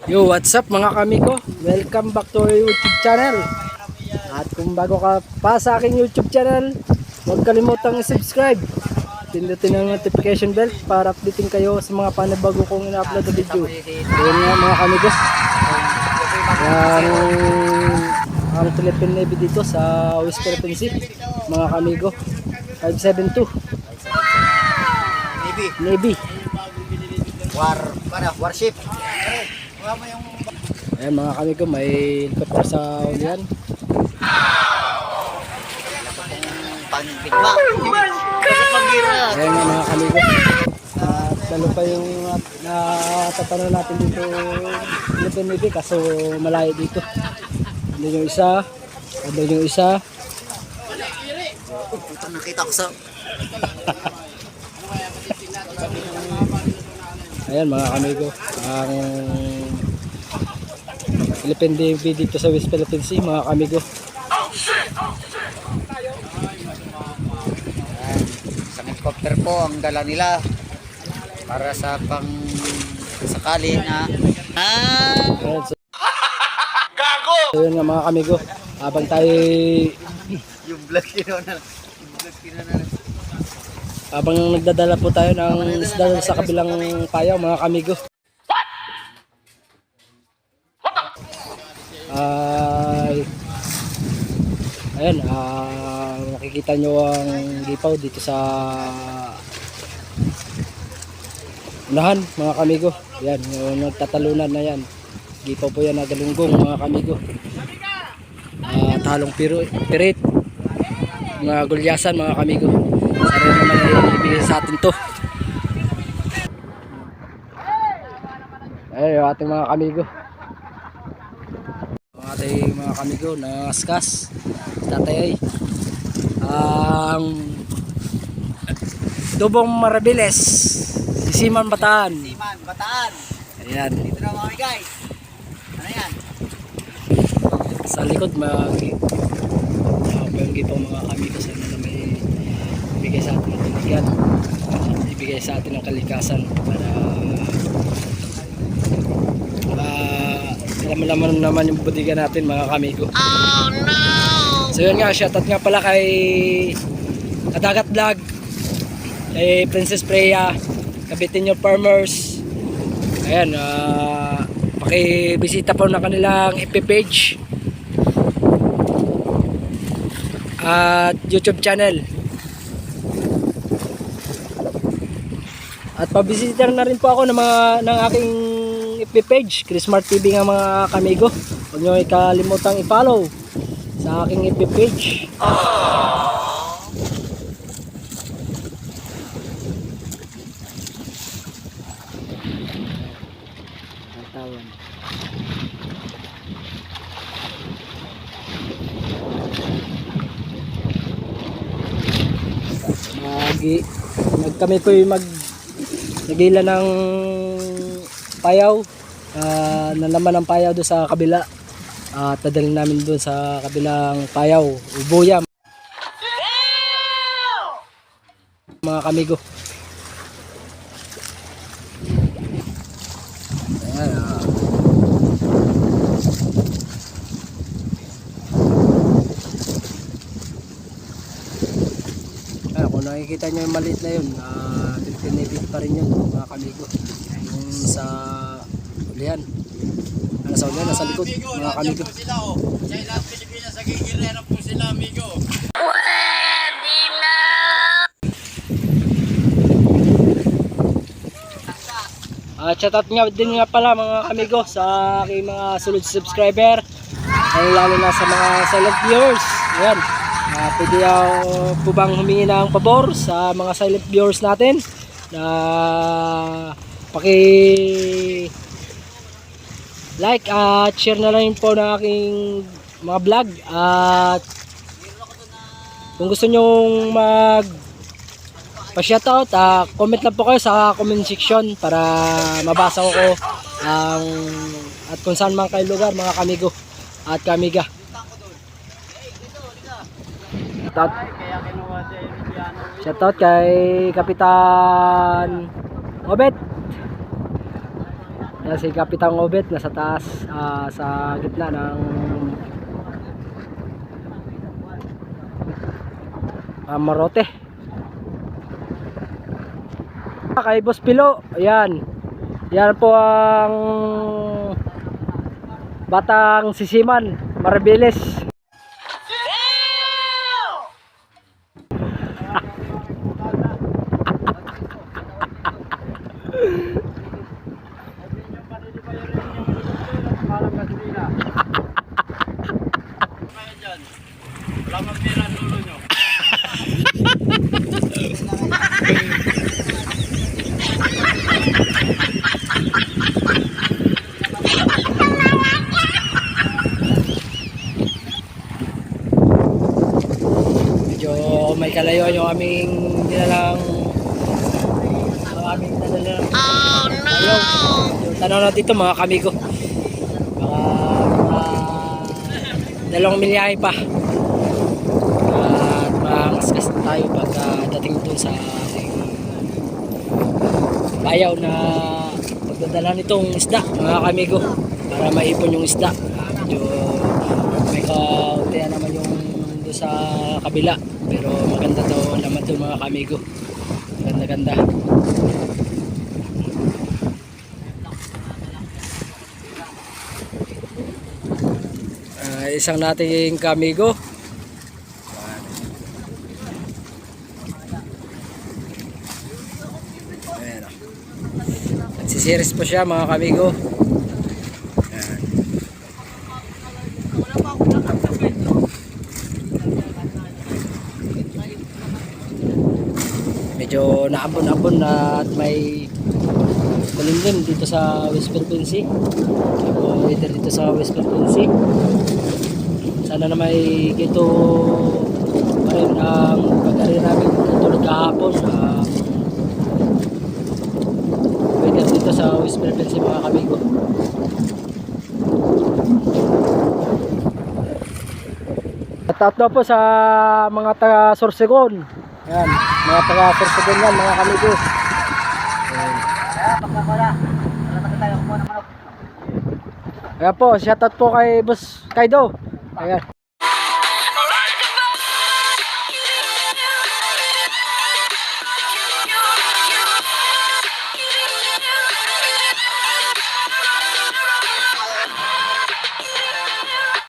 Yo, what's up mga kamigo? Welcome back to our YouTube channel. At kung bago ka pa sa aking YouTube channel, huwag kalimutang i-subscribe. Pindutin ang notification bell para updating kayo sa mga panabago kong ina-upload na video. Ayun nga mga kamigo. Ang Philippine Navy dito sa West Philippine Sea, mga kamigo. 572 Navy. Warship. Ayan mga kamigo, may helicopter sa ulihan. Pangpigma. Oh my God! Ayan nga mga kamigo. At lalo pa yung natatanong natin dito Philippine Navy, kaso malayo dito. Andun yung isa. Andun yung isa. Ito nakita ko sa... Ayan mga kamigo, ang Philippine Navy dito sa West Philippine Sea, mga kamigo. Isang helicopter po ang dala nila para sa pang sakali na Ayan, so yun nga mga kamigo, habang tayo yung vlog habang nagdadala po tayo ng isda sa kabilang payaw mga kamigo. Ayan, makikita nyo ang gipaw dito sa unahan mga kamigo. Yan, yung nagtatalunan na yan. Gipaw po yan na galunggong mga kamigo. Talong pirit, mga gulyasan mga kamigo. Sana naman ay ibigay sa atin to. Ayan yung ating mga kamigo. Ang ating mga kamigo na askas tatay ay ang Dubong Marabiles, Sisiman Bataan. Siman, Bataan. Ayan, Dito na mga guys. Ano yan? sa likod yung po mga kamigo. Sana na may ibigay sa atin ng tinigyan, ibigay sa atin ng kalikasan para laman naman yung budigan natin mga kamigo. Oh no! So yun nga, shoutout nga pala kay Kadagat Vlog, kay Princess Freya, Kabitin Nyo Farmers. Ayan, pakibisita po na kanilang FB page at YouTube channel. At pabisita na rin po ako ng aking FB page, Chris Mart TV nga mga kamigo. Huwag nyo ikalimutang i-follow sa aking FB page. Tawan. Kami po yung nagila ng payaw, nalaman ng payaw doon sa kabila, at dadalhin namin doon sa kabilang payaw, Uboya mga kamigo. Ayan, kung nakikita nyo yung maliit na yun, Philippine pa rin yun mga kamigo. Yung sa ulihan, sa ulihan, nasa likod mga kamigo. Sa ilang Pilipinas, sa gigirera po sila, amigo. Shoutout nga din nga pala mga kamigo sa aking mga sunod subscriber, lalo na sa mga silent viewers. Ayan, pwede po bang humingi ng pabor sa mga silent viewers natin na like at share na lang po ng aking mga vlog. At kung gusto nyong pa-shoutout, comment lang po kayo sa comment section para mabasa ko at kung saan man kayo lugar mga kamigo at kamiga. Shoutout kay Kapitan Obet. Ayan si Kapitang Obet nasa taas, sa gitna ng Marote. Kay Boss Pilo, ayan. Yan po ang batang sisiman, Maribeles. Wala mang pera ang dulo nyo. Medyo may kalayuan yung aming dinalang ayaw. Yung tanong natin dito mga kamigo, mga 2 milyahe pa at mangaskas tayo pagka dating dun sa ating bayaw na pagdadala nitong isda mga kamigo, para maipon yung isda. Medyo may kauntian naman yung doon sa kabila, pero maganda to naman to mga kamigo, ganda. Isang nating kamigo. Ayan. Nagsisiris po siya mga kamigo. Ayan. Medyo naabon-abon na at may kulimlim dito sa West Philippine Sea. Ako dito sa West Philippine Sea. Sana na may gito pa rin ang pag-ari namin tulad kahapon. Weather dito sa West Philippine Sea mga kamigo. At out daw po sa mga taga Sorsogon. Yan, mga taga Sorsogon yan mga kamigo. Ayan po, shoutout po kay Boss Kaido. Ayan.